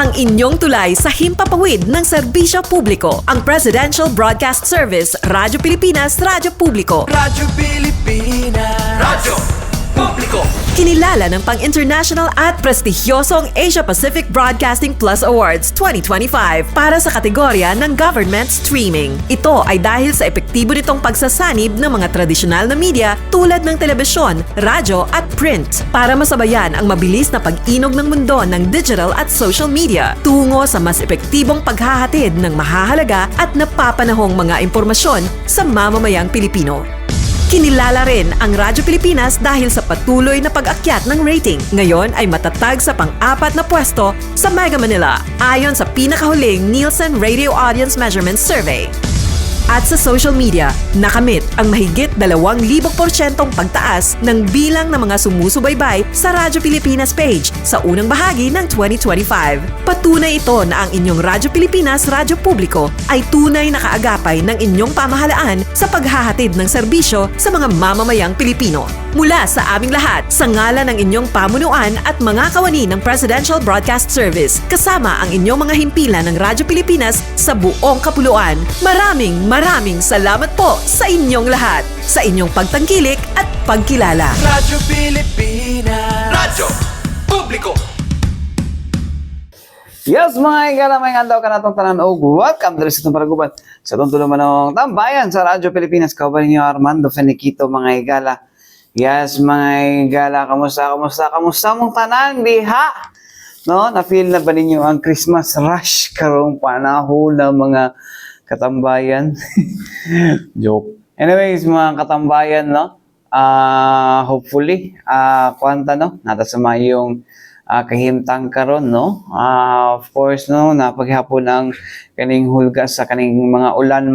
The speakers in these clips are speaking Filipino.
ang inyong tulay sa himpapawid ng serbisyo publiko. Ang Presidential Broadcast Service, Radyo Pilipinas, Radyo Publiko. Radyo Pilipinas. Radyo Publiko. Kinilala ng pang-international at prestigyosong Asia Pacific Broadcasting Plus Awards 2025 para sa kategorya ng Government Streaming. Ito ay dahil sa epektibo nitong pagsasanib ng mga tradisyonal na media tulad ng telebisyon, radyo at print para masabayan ang mabilis na pag-inog ng mundo ng digital at social media tungo sa mas epektibong paghahatid ng mahahalaga at napapanahong mga impormasyon sa mamamayang Pilipino. Kinilala rin ang Radyo Pilipinas dahil sa patuloy na pag-akyat ng rating. Ngayon ay matatag sa pang-4 na pwesto sa Mega Manila ayon sa pinakahuling Nielsen Radio Audience Measurement Survey. At sa social media, nakamit ang mahigit 2,000% pagtaas ng bilang ng mga sumusubaybay sa Radyo Pilipinas page sa unang bahagi ng 2025. Patunay ito na ang inyong Radyo Pilipinas, Radyo Publiko ay tunay na kaagapay ng inyong pamahalaan sa paghahatid ng serbisyo sa mga mamamayang Pilipino. Mula sa aming lahat, sa ngalan ng inyong pamunuan at mga kawani ng Presidential Broadcast Service, kasama ang inyong mga himpilan ng Radyo Pilipinas sa buong kapuluan, maraming salamat po sa inyong lahat, sa inyong pagtangkilik at pagkilala. Radyo Pilipinas. Radyo Publiko. Yes, mga igala, may andaw ka na itong tanan o welcome to sa itong paraguban sa itong tulong manong tambayan sa Radyo Pilipinas. Kauban ninyo Armando Feniquito, mga igala. Yes, mga igala, kamusta mong tanan, diha? No, na-feel na ba ninyo ang Christmas rush karong panahon ng mga katambayan? Joke. Anyways, mga katambayan, no? Hopefully, kwanta, no? Natasama yung kahimtang karon, no? Of course, no? Napaghapon ang kaning hulga sa kaning mga ulan,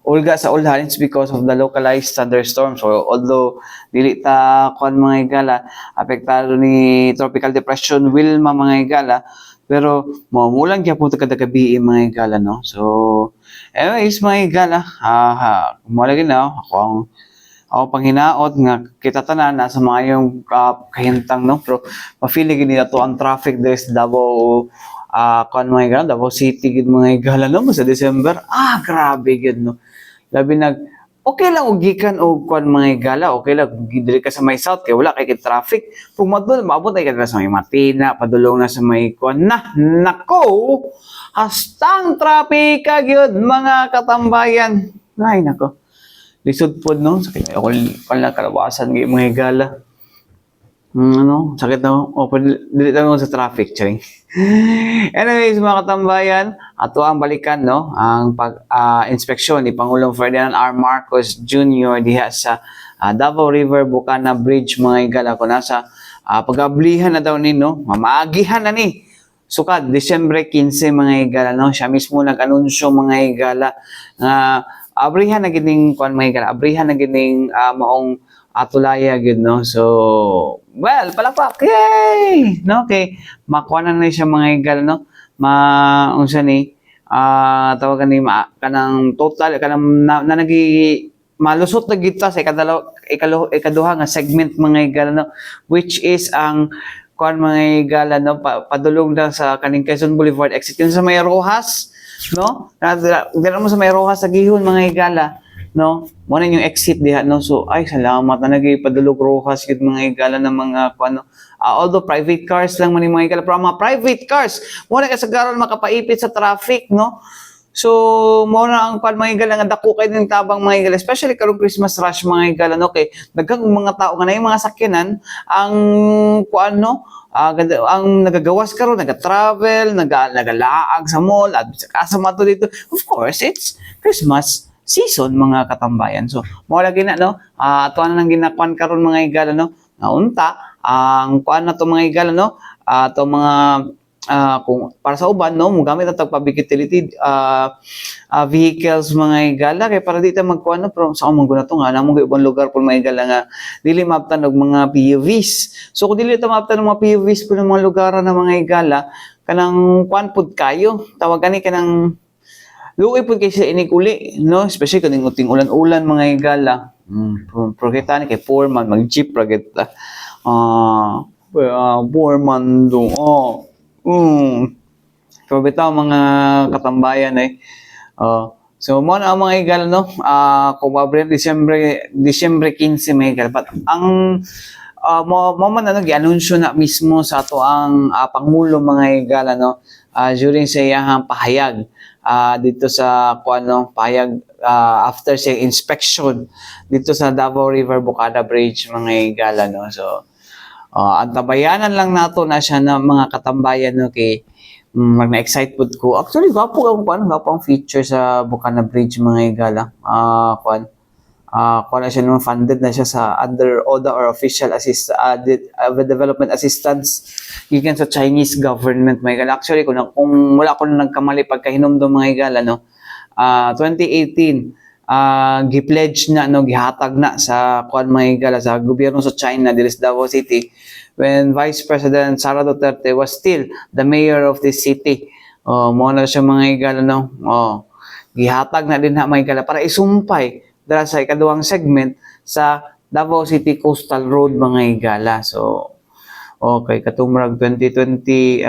Ulga sa ulan, it's because of the localized thunderstorm. So, although dili ta kon mga igala, apektado ni Tropical Depression Wilma mga igala, pero mamulang gyapon ta kada gabi mga igala, no? So, anyways mga igala, malagi na ako panghinaot nga kita tanan nasa mga yung kahintang, no? Pero mafili gid ato ang traffic there sa Davao kon mga igala, Davao City gid mga igala, no? Sa December, grabe gid, no? Labi okay lang og gikan og kon mga igala, okay lang dili ka sa may south kay wala kay traffic. Kung maabot ay ka sa may Matina, padulong na sa may kon nako, hastang traffic gyud mga katambayan. Ay nako. Lisod pod, no, sakit ako lang kalawasan gyud mga igala. Sakit na dili tayo sa traffic, charing. Anyways, mga katambayan, ato ang balikan, no, ang pag-inspeksyon ni Pangulong Ferdinand R. Marcos Jr. diha sa Davao River Bukana Bridge, mga igala, kung nasa pag-ablihan na daw ni, no, maagihan na ni. Sukad, Disyembre 15, mga igala, no, siya mismo nag-anunsyo, mga igala, abrihan na gining, abrihan na gining maong atulaya gud, no. So, well, palakpak, yay, no, okay, makuha na siya mga igala, no, unsa ni tawagan ni kanang total kanang nagi malusot na gita sa ikaduha nga segment mga igala, no, which is ang kuan mga igala, no, padulong lang sa kaning Quezon Boulevard exit yun sa may Rojas, no, dala mo sa may Rojas sa gihon mga igala, no, mo na yung exit diha, no. So ay salamat na nagpadulog Rojas gid mga igala ng mga kuno, although private cars lang man yung mga igala, pero mga private cars mo na kasagaran makapaipit sa traffic, no. So mo na ang kuan mga igala nga dako kay ning tabang mga igala, especially karong Christmas rush mga igala, no, kay daghang mga tao nga na yung mga sakyanan ang kuan, no, ang nagagawas karon, naga-travel, nagalaag sa mall at sa mato dito. Of course, it's Christmas season mga katambayan. So, mo lagi na, no, ato na nang ginakuan karon mga igala, no, naunta ang kuan na to mga igala, no, ato mga kung para sa uban, no, mogamit ang public utility vehicles mga igala kay para dito magkuan, no, pero sa among guna to nga namong ibang lugar po mga igala nga dili mabtan og mga PUVs. So kung dili ta mabtan og mga PUVs po ng mga lugar na mga igala, kanang kuan pud kayo, tawagan ni kanang luoy pud kay sa inikuli, no, especially kaning uting ulan-ulan mga igala. Progeta ni kay foreman mag-jeep progeta. Foreman do So bitaw mga katambayan eh. So mo na ang mga higala no. Kung Abril, Disyembre 15 may higala. But ang mo man ano gi-anunsyo na mismo sa ato ang pangulo mga higala no. During sa iyang pahayag dito sa kuano pahayag after sa inspection dito sa Davao River Bocana Bridge mga higala no. So antabayanan lang nato na siya na mga katambayan no kay mag-na-excite po ko. Actually, gwapo ang feature sa Bocana Bridge mga higala. Kuan na siya nung funded na siya sa under ODA or official development assistance gikan sa Chinese government mga higala. Actually, kung wala ko na nagkamali pagkahinomdom mga higala no. 2018 gi-pledge na no gihatag na sa kuan mga higala sa gobyerno sa China dili sa Davao City when Vice President Sara Duterte was still the mayor of this city. Mo na siya mga higala no. Gihatag na din na mga higala para isumpay dala sa ikaduhang segment sa Davao City Coastal Road mga higala. So okay katumrag 2018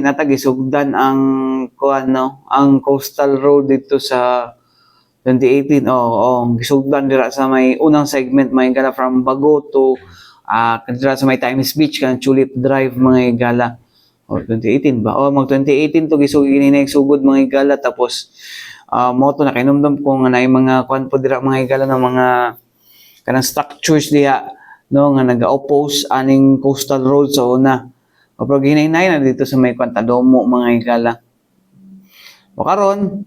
ata gisugdan ang kuan no ang Coastal Road dito sa 2018 gisugdan dira sa may unang segment mga higala from Bago to dira sa may Times Beach kan Tulip Drive mga higala. 2018 ba? Mag 2018 to gisugod mga higala tapos mo to nakinomdom ko nga naay mga kuan po dira mga higala ng mga kanang structures diha no nga naga-oppose aning coastal road sa una. Pero ginahinay na dito sa may Quantadomo mga higala. O karon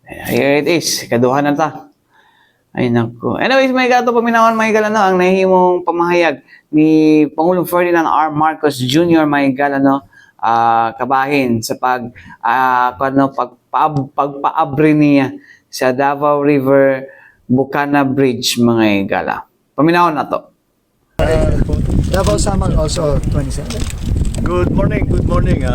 here it is, kaduha na ta. Ay nako. Anyways, may gato paminawan mga higala no ang nahimong pamahayag ni Pangulong Ferdinand R. Marcos Jr. mga higala no kabahin sa pagpaabre niya sa Davao River Bocana Bridge mga higala. Paminawan na to. Davao Samar also 27. Good morning. Good morning.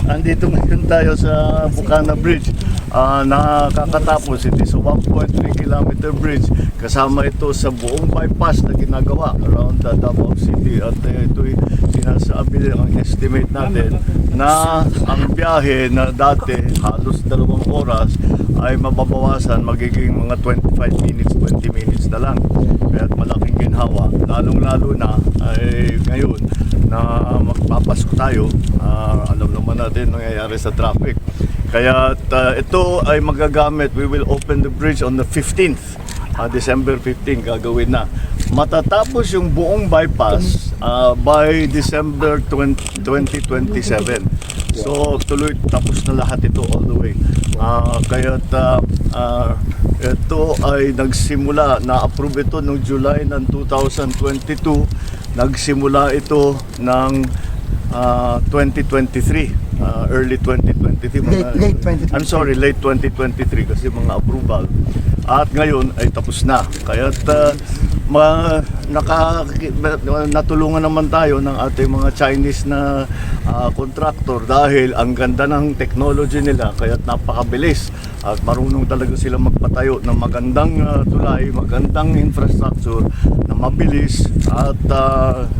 Andito ngayon tayo sa Bocana Bridge. Nakakatapos ito sa 1.3 kilometer bridge. Kasama ito sa buong bypass na ginagawa around the Davao City. At ito'y sinasabi ang estimate natin na ang biyahe na dati halos 2 oras ay mababawasan magiging mga 25 minutes, 20 minutes na lang. Kaya malaking ginhawa. Lalong-lalo na ay ngayon na magpapasko tayo, alam naman natin nangyayari sa traffic. Kaya ito ay magagamit. We will open the bridge on the 15th. December 15 gagawin na. Matatapos yung buong bypass by December 2027. So tuloy tapos na lahat ito all the way. Kaya ito ay nagsimula, na-approve ito noong July ng 2022. Nagsimula ito ng 2023. Early 2023 Late 2023. I'm sorry, late 2023 kasi mga approval. At ngayon ay tapos na. Kaya natulungan naman tayo ng ating mga Chinese na contractor dahil ang ganda ng technology nila kaya napakabilis at marunong talaga sila magpatayo ng magandang tulay, magandang infrastructure na mabilis at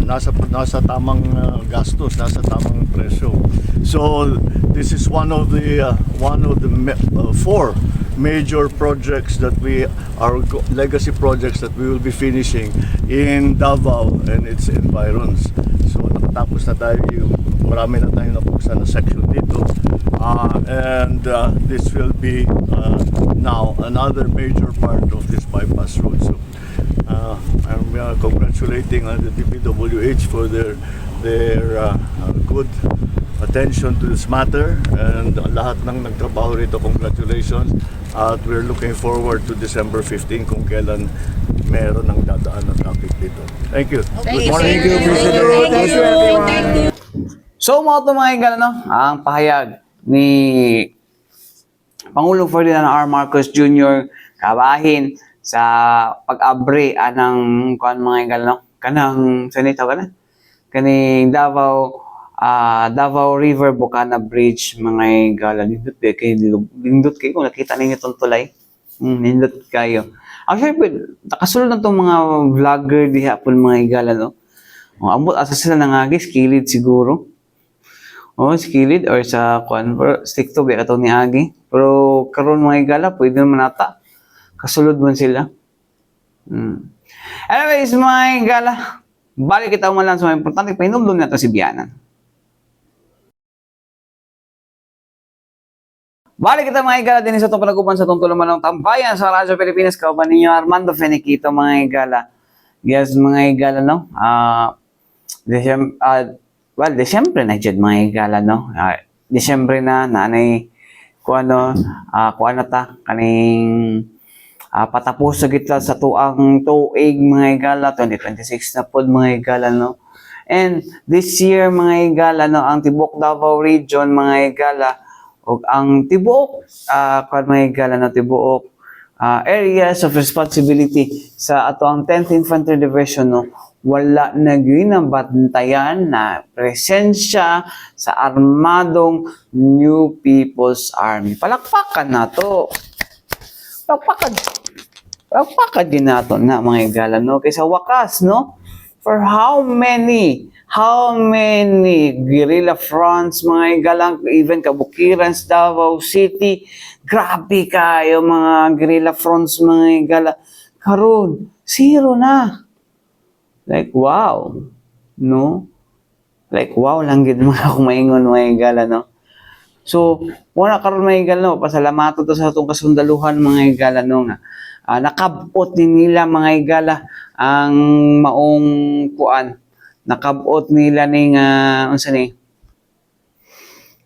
nasa tamang gastos, nasa tamang presyo. So this is one of the 4 major projects that are legacy projects that we will be finishing in Davao and its environs. So nakatapos na tayo, marami na tayong nabuksan na section dito. And this will be now another major part of this bypass road. So I'm congratulating the DPWH for their good attention to this matter, and lahat ng nagtrabaho rito, congratulations. At we're looking forward to December 15 kung kailan meron ng dadaan ng traffic dito. Thank you. Good morning. Thank you, President. Thank you, everyone. So mga tumahinggan ang pahayag ni Pangulong Ferdinand R. Marcos Jr. kabahin sa pag-abre anang kuan mga hinggan kanang sanita kaning Davao River Bocana Bridge mga higala. Nindot kay kung nakita ninyo itong tulay. Nindot kayo. Actually, nakasulod na itong mga vlogger diha po mga higala, no? Ambot asa sila nangagis, kilid siguro. Skilled or sa kwan, pero stick to be ato ni Agi. Pero karon mga igala, pwede naman ata. Kasulod man sila. Anyways, mga igala, balik kita umalan sa mga importante, pahinumdum nato si Bianan. Balik kita mga igala din sa itong panagupan sa itong tulaman ng tambayan sa Radyo Pilipinas. Kauban ninyo Armando Feniquito mga igala. Yes, mga igala, no? Desyembre na dyan mga igala, no? Desyembre na, nanay, kuano ta, kaning patapos sa gitla sa tuang tuig mga igala, 2026 na po mga igala, no? And this year mga igala, no, ang Tibok Davao Region mga igala, o ang tibuok, mga igala, no, tibuok, areas of responsibility sa ato ang 10th Infantry Division, no, wala na ginabantayan na presensya sa armadong New People's Army. Palakpakan na to. Palakpakan din nato na mga igala, no? Kaysa wakas, no? For how many guerrilla fronts, mga igalang, even kabukiran sa Davao City, grabe kayo mga guerrilla fronts, mga igala. Karon, zero na. Like, wow. No? Like, wow lang gid mga kumaingon mga igala, no? So, wala karon mga igala, no? Pasalamato to sa atong kasundaluhan mga igala, no? Nakabot din nila mga igala ang maong kuan. Nakabot nila ni unsa ni?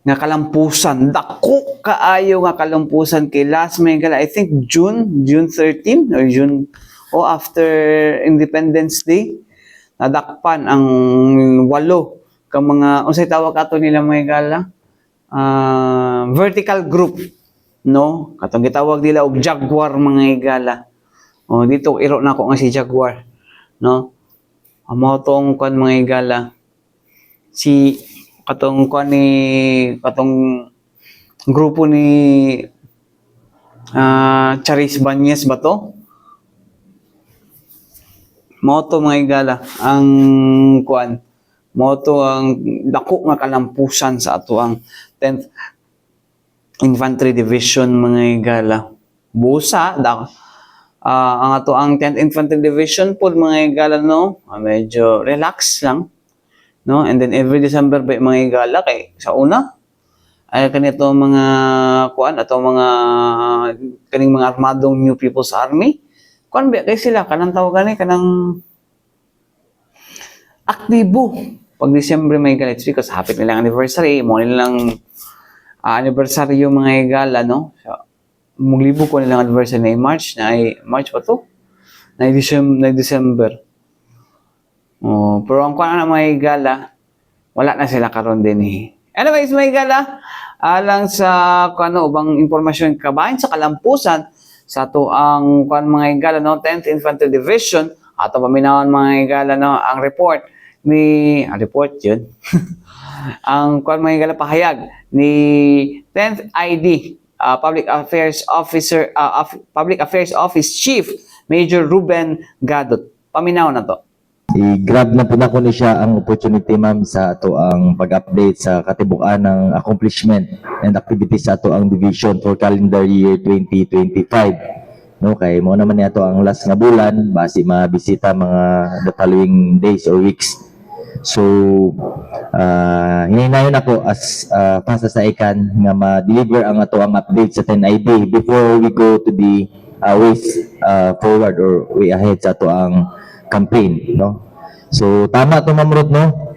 Nga kalampusan. Dako kaayo nga kalampusan kay last mga igala. I think June 13 or June after Independence Day. Nadakpan ang 8 ka mga unsay tawag ato nila mga igala, vertical group, no, katong gitawag nila og Jaguar mga igala. Dito iro na ko nga si Jaguar, no, amo tong kan mga igala, si katong grupo ni Charis Banyes ba to? Moto mga igala, ang kuan, moto ang dako nga kalampusan sa ato ang 10th Infantry Division mga igala. Busa, ang ato ang 10th Infantry Division po mga igala, no, medyo relax lang, no, and then every December ba mga igala kay sa una ay kanito mga kuan ato mga kaning mga armadong New People's Army. Kuan ba kay sila kanang tawagan kanang aktibo pag Disyembre may galit because happy nilang anniversary mo nilang anniversary yung mga igala, no, so, muglibo ko nilang anniversary na March pa to na December. Pero ang kuan na mga igala wala na sila karon din Anyways mga igala, alang sa kuno ubang impormasyon kabahin sa kalampusan sa to ang kuan mga igala, no, 10th Infantry Division ato paminawan mga igala, no, ang report yun ang kuan mga igala pahayag ni 10th ID Public Affairs Office Chief Major Ruben Gadot. Paminaw na to. I-grab na po na ko ni siya ang opportunity, ma'am, sa ato ang pag-update sa katibukan ng accomplishment and activities sa ato ang division for calendar year 2025. No, kay mo naman niya ang last nga bulan base mabisita mga the following days or weeks. So, hinahinayon ako as pasa sa ikan nga ma-deliver ang ato ang update sa 10ID before we go to the ways forward or way ahead sa ato ang campaign, no? So tama to Ma'am Ruth, no?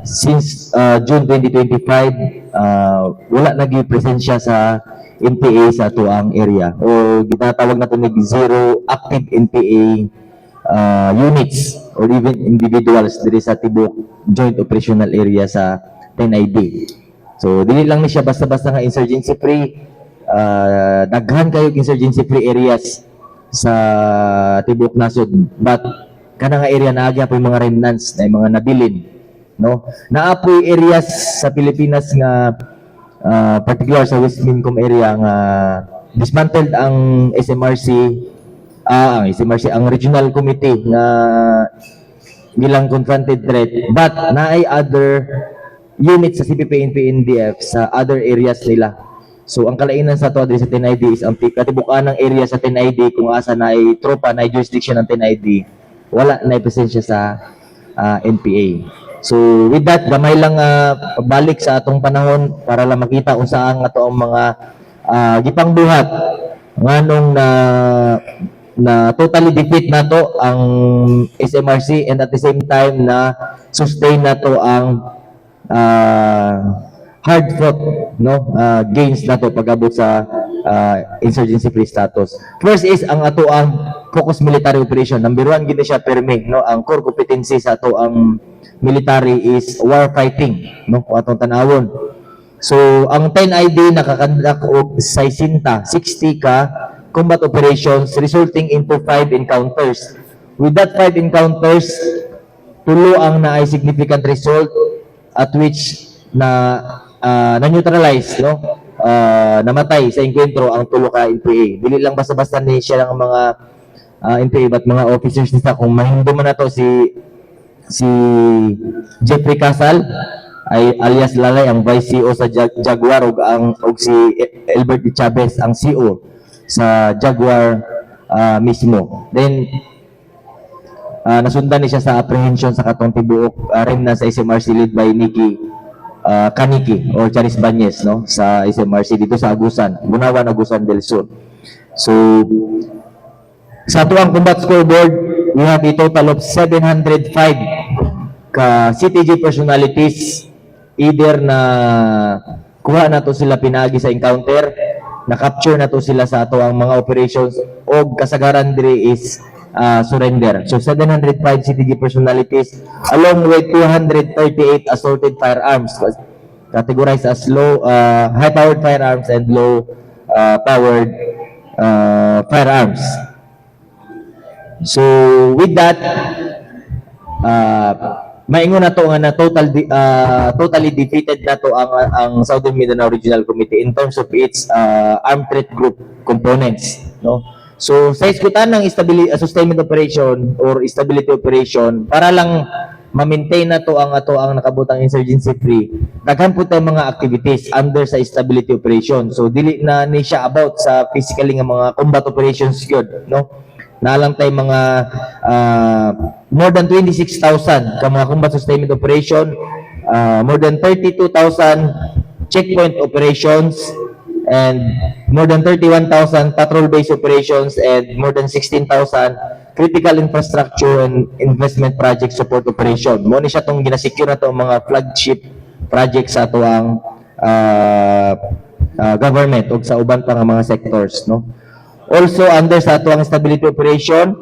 Since June 2025 wala naging presensya sa NPA sa ato ang area o ginatawag nato ni zero active NPA units or even individuals diri sa Tibok Joint Operational Area sa 10ID. So dili lang ni siya basta-basta nga insurgency free, daghan kayo insurgency free areas sa Tibok Nasod, but kana nga area na agya po mga remnants na mga nabilin, no, naapoy areas sa Pilipinas nga particular sa West Mincom area nga dismantled ang SMRC ang Regional Committee nga bilang confronted threat, but naay other units sa CPP, NP, NDF sa other areas nila. So ang kalainan sa to sa 10ID is ang katibukan ng area sa 10ID kung asa na ay tropa na jurisdiction ng 10ID, wala na presensya sa NPA. So with that, gamay lang balik sa atong panahon para lang makita kung saan ato ang mga gipangbuhat nganong na totally defeat nato ang SMRC, and at the same time na sustain nato ang hard fought gains nato pag-abot sa insurgency free status. First is ang ato ang focus military operation. Number 1 gid siya permi, ang core competency sa ato ang military is war fighting, kung atong tanawon. So ang 10ID nakakandak og 60 ka combat operations resulting into 5 encounters. With that 5 encounters, tulo ang naay significant result at which na-neutralize, namatay sa enkwentro ang tulo ka NPA. Dili lang basta-basta ni siya lang mga NPA but mga officers nila. Kung mahindo man na to si Jeffrey Casal alias Lalay, ang Vice CEO sa Jaguar, og si Albert D. Chavez ang CEO sa Jaguar mismo. Then nasundan ni siya sa apprehension sa katong tibuok rin na sa SMRC led by Nikki Kaniki or Charis Banyes sa SMRC dito sa Agusan, Bunawan, Agusan del Sur. So sa tuang combat scoreboard, we have a total of 705 ka CTG personalities, either na kuha na to sila pinagi sa encounter, na-capture na to sila sa ato ang mga operations, o kasagaran diri is surrender. So 705 CTG personalities along with 238 assaulted firearms categorized as high-powered firearms and low-powered firearms. So with that, maingon na to nga na totally defeated na to ang Southern Mindanao Regional Committee in terms of its armed threat group components, So sa iskutan ng sustainment operation or stability operation, para lang ma-maintain na to ang nakabutang insurgency free, daghan po tayong mga activities under sa stability operation. So dili na ni siya about sa physically nga mga combat operations yun, Nalang tayo mga more than 26,000 ka mga combat sustainment operation, more than 32,000 checkpoint operations, and more than 31,000 patrol-based operations, and more than 16,000 critical infrastructure and investment project support operation. Mo ni siya tong ginasecure na to mga flagship projects sa ato ang government o sa uban pa nga mga sectors, Also, under sa ato ang stability operation,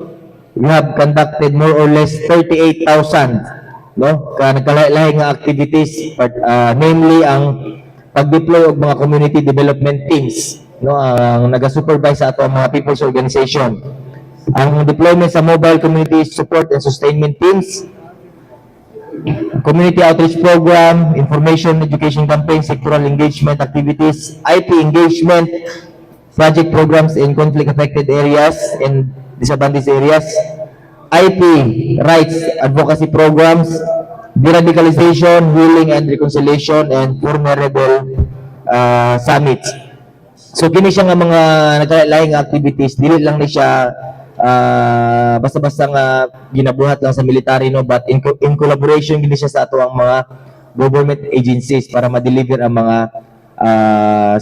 we have conducted more or less 38,000 nagkalahi nga activities, namely ang pag-deploy og mga community development teams, ang naga-supervise sa ato ang mga people's organization, ang deployment sa mobile community support and sustainment teams, community outreach program, information education campaign, sectoral engagement activities, IP engagement, project programs in conflict-affected areas and disadvantaged areas, IP rights advocacy programs, deradicalization, healing and reconciliation, and vulnerable summits. So kini siya nga mga nagkalaing activities, dili lang ni siya basta-basta nga ginabuhat lang sa military, but in collaboration gini siya sa ato ang mga government agencies para ma-deliver ang mga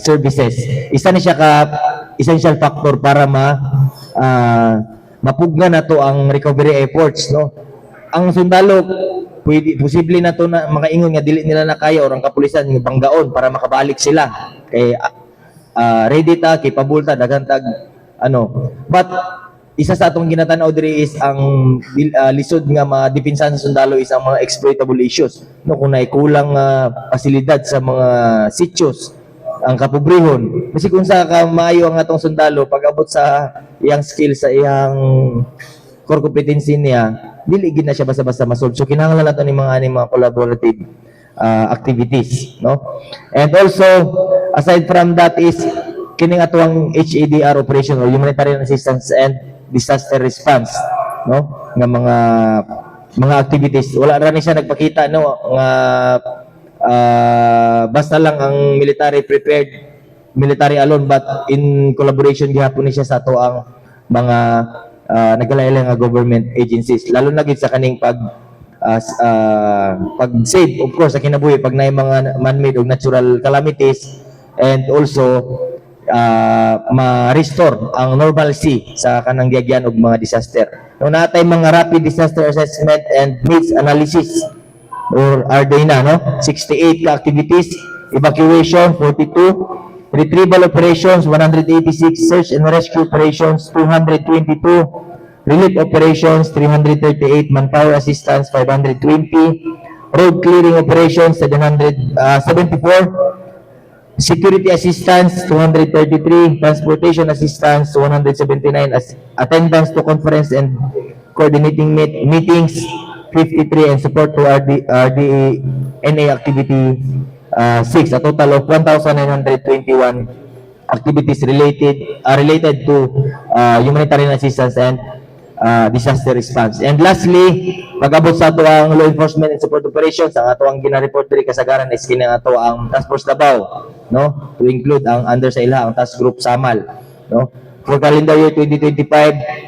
services. Isa ni siya ka essential factor para mapugna na to ang recovery efforts, Ang sundalo posible na to na makaingon nga dili nila na kaya or ang kapulisan nga banggaon para makabalik sila kay ready ta, capable ta, daghan tag but isa sa atong ginatanaw diri is ang lisod nga madepensa sa sundalo is ang mga exploitable issues, kung naikulang pasilidad sa mga sityos, ang kapobrehon, kasi kung sa ka maayo ang atong sundalo pag-abot sa iyang skill, sa iyang core competency niya, dili gid na siya basta-basta masolve. So kinahanglan nato ni mga collaborative activities, And also aside from that is kining atuang HADR operation or humanitarian assistance and disaster response, nga mga mga activities. Wala ra ni siya nagpakita no nga basta lang ang military alone, but in collaboration gihapon ni siya sa ato ang mga nagkalain nga government agencies, lalo na gid sa kaning pag-save of course sa kinabuhi pag naay mga man-made o natural calamities, and also ma-restore ang normalcy sa kanang giagyan og mga disaster. No, natay mga rapid disaster assessment and needs analysis or RDNA, no? 68 ka activities, evacuation 42, retrieval operations 186, search and rescue operations 222, relief operations 338, manpower assistance 520, road clearing operations 774, security assistance 233, transportation assistance 179, attendance to conference and coordinating meetings 53, and support to RDNA activity 6, a total of 1,921 activities related to humanitarian assistance and disaster response. And lastly, pag-abot sa ato ang law enforcement and support operations, ang ato ang gina-report diri kasagaran is kini ato ang Task Force Davao, no? To include ang under sa ila ang Task Group Samal, no? For calendar year 2025,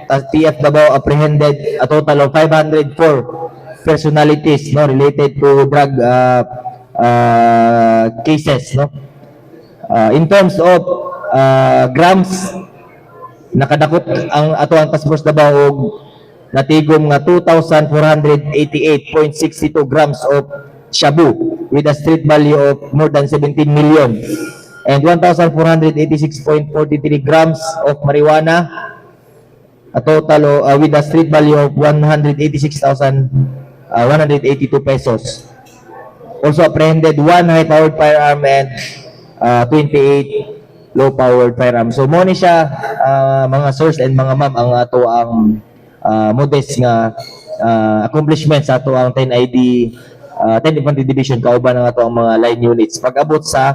TF Davao apprehended a total of 504 personalities, no, related to drug cases, no? In terms of grams, nakadakot ang ato ang Task Force Davao og natigom nga 2,488.62 grams of shabu with a street value of more than 17 million, and 1,486.43 grams of marijuana, a total with a street value of 186,182 pesos. Also apprehended 1 high-powered firearm and 28 low-powered firearm. So mo ni siya mga sirs and mga ma'am ang ato ang modest nga accomplishments sa ato ang 10ID 10 Infantry Division kauban ang ato ang mga line units. Pag-abot sa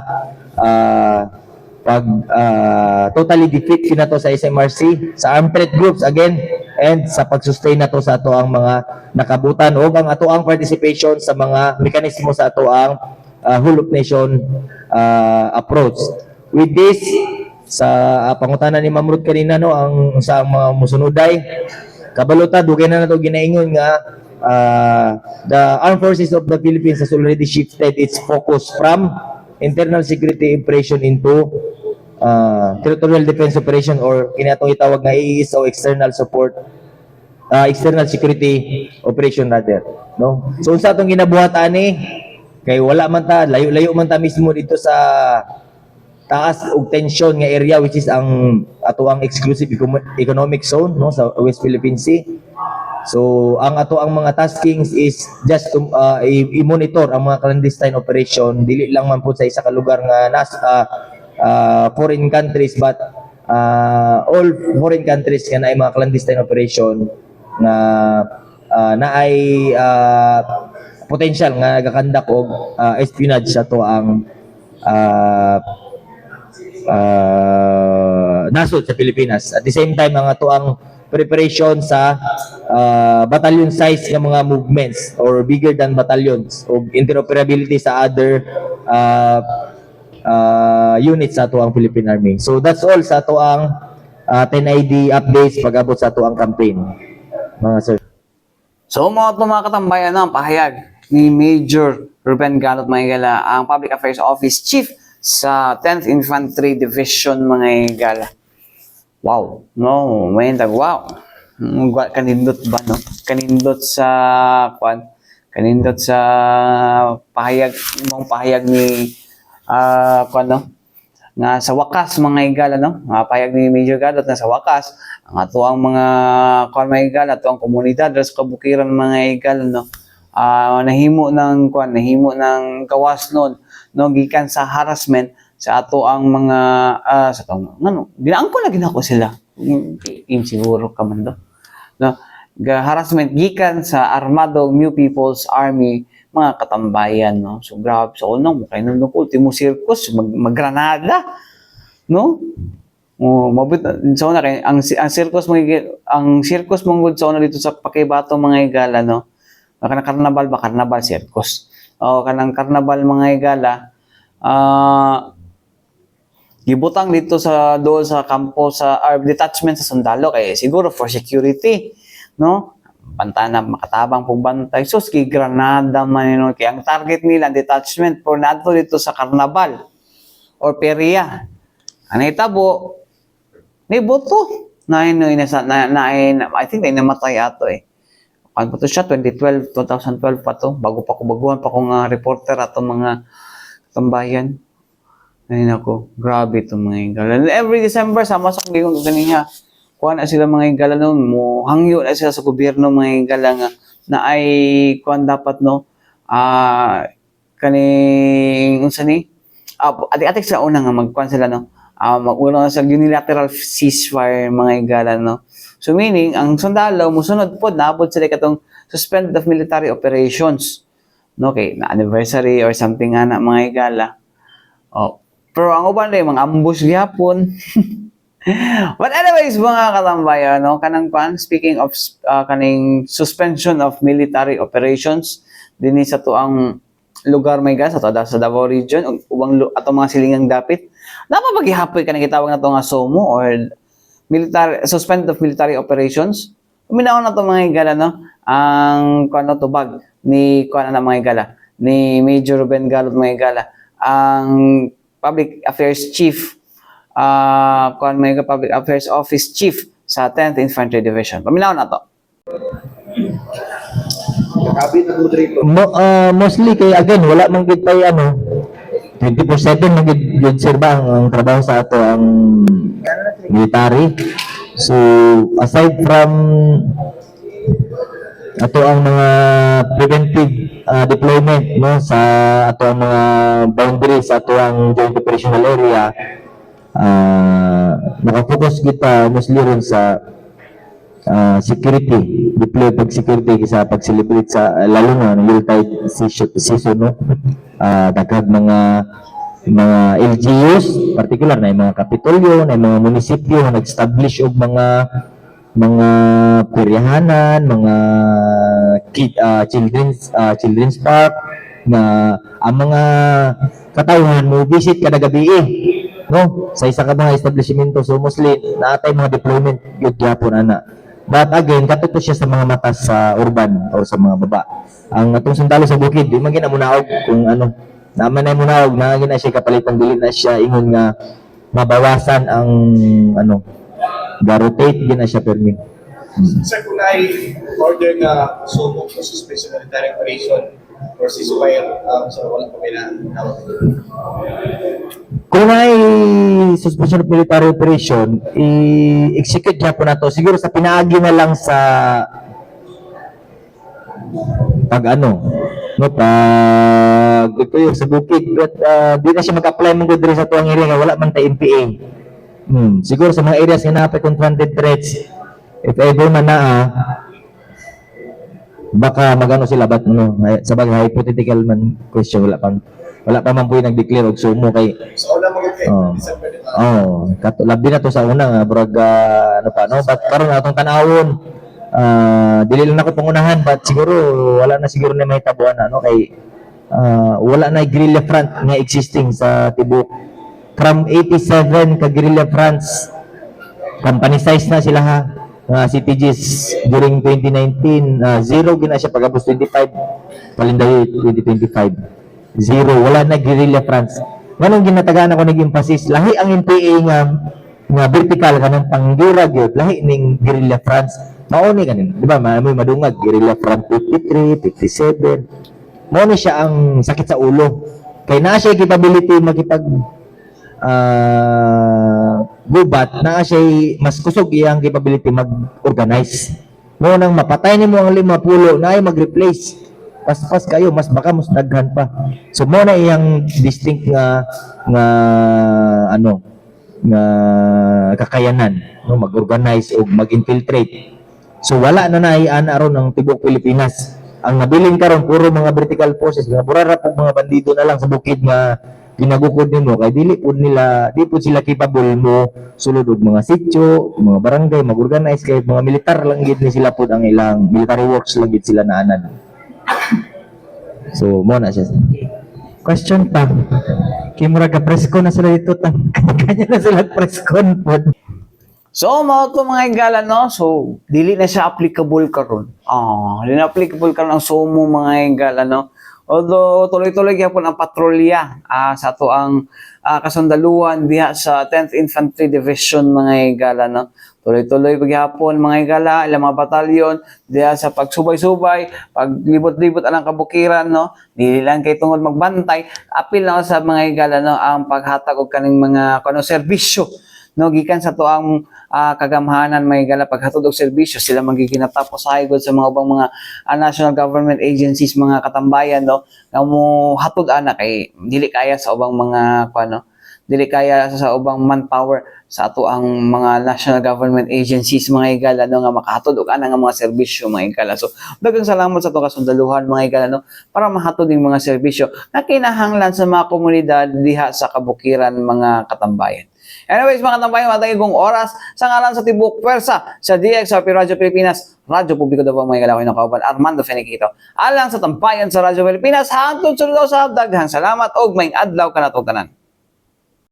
totally defeat kinato sa SMRC, sa armed threat groups again, and sa pag-sustain nato sa ato ang mga nakabutan o ang ato ang participation sa mga mekanismo sa ato ang whole of nation approach. With this, sa pangutanan ni Ma'am Ruth kanina, no, ang sa mga musunuday, kabaluta, dugay na nato ginaingon nga the Armed Forces of the Philippines has already shifted its focus from internal security operation into territorial defense operation, or kinatong itawag na IES o external support, external security operation rather, no? So sa atong ginabuhat ani kay wala man ta, layo-layo man ta mismo dito sa taas og tension nga area, which is ang ato ang exclusive economic zone, no, sa West Philippine Sea. So ang ato ang mga taskings is just to i-monitor ang mga clandestine operation, dili lang man po sa isa ka lugar nga nasa foreign countries, but all foreign countries nga naay mga clandestine operation na naay potential nga nagakandak og espionage sa to ang nasod sa Pilipinas. At the same time, ang ato ang preparation sa battalion size ng mga movements or bigger than battalions o interoperability sa other units sa ato ang Philippine Army. So that's all sa ato ang 10ID updates pag-abot sa ato ang campaign, mga sir. So mga katambayan, ang pahayag ni Major Ruben Galot Mahigala, ang Public Affairs Office Chief sa 10th Infantry Division, mga higala. Wow, no, may tag wow. Kanindot ba, no? Kanindot sa kanindot sa pahayag, imong pahayag ni no? Nga sa wakas, mga higala, no? Pahayag ni Major Galot na sa wakas ang ato ang mga mga higala, ato ang komunidad sa kabukiran, mga higala, no? Nahimo ng gawas nun, no, gikan sa harassment sa ato ang mga sa tong ano, ginaangko na ginako sila siguro ka man do, no, harassment gikan sa Armado New People's Army, mga katambayan, no. So grabe sa unang kay nung ultimo circus maggranada, no. Mabut sa una kay ang circus mong gud sa una dito sa Pakibato, mga higala, no. kanang carnival ba, carnival circus. O kanang carnival mga higala, gibutang dito sa doon sa kampo sa detachment sa sundalo kay siguro for security, no? Bantana makatabang pong bantay. Sus granada man yun. Kaya ang target nila detachment for nadto dito sa carnival or perya. Anay tabo ni boto na I think na namatay ato eh. Ano pa to siya 2012 pa to bago pa ko baguhan pa kong reporter ato mga tambayan. Ay nako, grabe itong mga higala. Every December, sama sa kong niya, kuha na sila mga higala noon, mo hangyo na sila sa gobyerno mga higala nga, na ay kuha dapat, no, kaning, unsa ni, atik sila una nga, magkuha sila, no, mag-una sa unilateral ceasefire mga higala, no. So meaning, ang sundalo, musunod po, naabot sila katong suspend of military operations, no, okay, na anniversary or something nga na mga higala. Oh, pero ang uban rin, mga ambush gyapon. But anyways, mga katambayan, no, kanang pan, speaking of kaning suspension of military operations, din sa to ang lugar may gas, sa Davao region, ubang ato mga silingang dapit, dapat maghihapoy ka na kitawag na to nga SOMO or suspend of military operations. Uminaw na to mga higala, no, ang kuano tubag ni kuano na mga higala, ni Major Ruben Galot mga higala, ang Public Affairs Chief, Public Affairs Office Chief sa 10th Infantry Division. Paminaw na to. Mostly kay again wala man gid tay 24/7 man gid sir ba ang trabaho sa ato ang military. So aside from ato ang mga preventive deployment no sa ato ang mga boundaries sa ato ang joint operational area, nakafocus kita mostly rin sa security, deploy pag security sa pag-celebrate sa lalo na ng Yuletide season no. Daghang mga LGUs, particular na yung mga kapitolyo, na yung mga munisipyo na nag-establish og mga peryahanan, mga children's park na ang mga katawhan mo visit kada gabi no sa isa ka mga establishmento. So mostly naatay mga deployment gyud gyapon ana. But again katuto siya sa mga mata sa urban or sa mga baba. Ang atong sundalo sa bukid di man gina munaog kung naman na munaog na gina siya kapalitan dili na siya ingon nga mabawasan ang ga-rotate gina siya permi. Sir, kung na-order na sumo sa suspension of military operation or ceasefire, so wala pa may na-nawag. Kung may suspension of military operation, i-execute niya po na to. Siguro sa pinaagi na lang sa pag ito yung sa bukid. But di na siya mag-apply mong good sa tuwang area nga wala man tayo MPA. Siguro sa mga areas nga napay confronted threats, if ever man baka magano sila but sa bagay hypothetical man question wala pa man po yung nag-declare og sumo kay So, una mag-declare, December din. labi na to sa una nga brag but karon atong tanawon dili lang ako pangunahan but siguro wala na siguro na may tabuan kay wala na guerrilla front nga existing sa tibok from 87 ka guerrilla fronts company size na sila CTGs during 2019 zero gina siya pagabos 25 kalendaryo 2025 zero wala na guerrilla fronts nganong ginatagaan ako nag-emphasis lahi ang NPA nga vertical kanang panggura gyud lahi ning guerrilla fronts mao ni kanin di ba may madungag guerrilla front 53 57 mao ni siya ang sakit sa ulo kay naa siya capability makipag gubat na siya mas kusog iyang capability mag-organize mo nang mapatay nimo ang 50 na ay mag-replace pas kayo mas baka mas daghan pa so mo na iyang distinct nga kakayanan no mag-organize o mag-infiltrate so wala na aron ng tibok Pilipinas ang nabiling karon puro mga vertical forces nga pura ra mga bandido na lang sa bukid nga ginagukod nimo kay di po sila capable mo sulod og mga sitio, mga barangay, mag-organize kay mga militar lang gid ni sila pud ang ilang military works lang gid sila naanan. So mo na siya. Question pa. Kimura ka presko na sila dito tang kanya na sila preskon po. So, mga ito mga higala, no? So, dili na siya applicable karon. Dili na applicable karon ang sumo mga higala, no? Although, tuloy-tuloy gyapon ang patrolya sa ato ang kasundaluhan diha sa 10th Infantry Division mga higala, no? Tuloy-tuloy paghapon mga higala, ilang mga batalyon diha sa pagsubay-subay, paglibot-libot ang kabukiran, no? Dili lang kay tungod magbantay, apil na sa mga higala, no? Ang paghatag og kaning mga serbisyo, no, gikan sa tuang kagamhanan may gala paghatod og serbisyo sila magiginatapos sa higod sa mga ubang mga national government agencies mga katambayan, no, nga mo hatod ana kay dili kaya sa ubang mga dili kaya sa ubang manpower sa ato ang mga national government agencies mga higala, no, nga makahatod og ana nga mga serbisyo mga higala. So daghang salamat sa ato kasundaluhan mga higala, no, para mahatod ning mga serbisyo na kinahanglan sa mga komunidad diha sa kabukiran mga katambayan. Anyways, mga katambayan, matay kong oras sa ngalan sa Tibok Pwersa sa DXRP Radyo Pilipinas, Radyo Publiko daw mga galawin ng kauban, Armando Feniquito. Alang sa tambayan sa Radyo Pilipinas, hangtod sunod sa daghang salamat og may adlaw kanatog tanan.